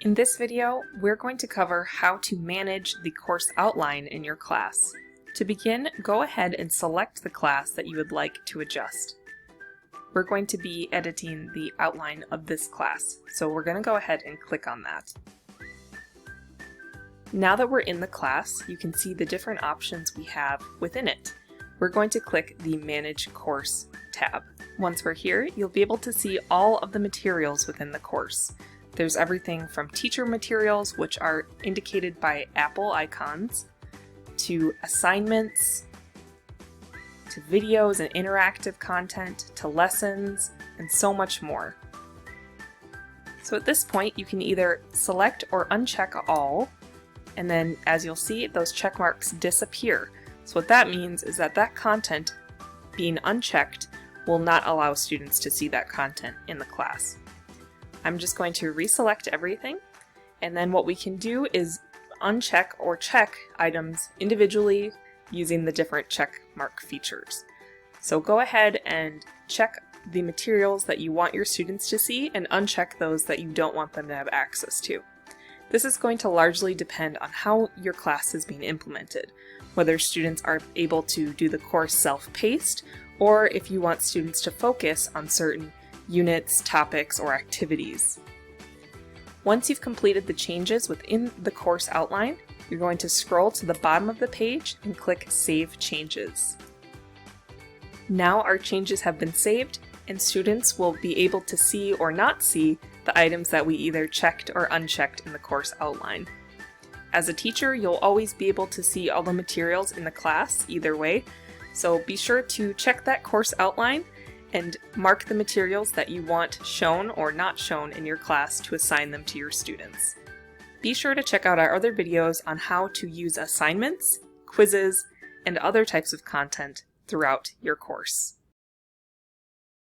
In this video, we're going to cover how to manage the course outline in your class. To begin, go ahead and select the class that you would like to adjust. We're going to be editing the outline of this class, so we're going to go ahead and click on that. Now that we're in the class, you can see the different options we have within it. We're going to click the Manage Course tab. Once we're here, you'll be able to see all of the materials within the course. There's everything from teacher materials, which are indicated by Apple icons, to assignments, to videos and interactive content, to lessons, and so much more. So at this point, you can either select or uncheck all, and then as you'll see, those check marks disappear. So what that means is that that content being unchecked will not allow students to see that content in the class. I'm just going to reselect everything, and then what we can do is uncheck or check items individually using the different check mark features. So go ahead and check the materials that you want your students to see and uncheck those that you don't want them to have access to. This is going to largely depend on how your class is being implemented, whether students are able to do the course self-paced, or if you want students to focus on certain units, topics, or activities. Once you've completed the changes within the course outline, you're going to scroll to the bottom of the page and click Save Changes. Now our changes have been saved, and students will be able to see or not see the items that we either checked or unchecked in the course outline. As a teacher, you'll always be able to see all the materials in the class either way, so be sure to check that course outline and mark the materials that you want shown or not shown in your class to assign them to your students. Be sure to check out our other videos on how to use assignments, quizzes, and other types of content throughout your course.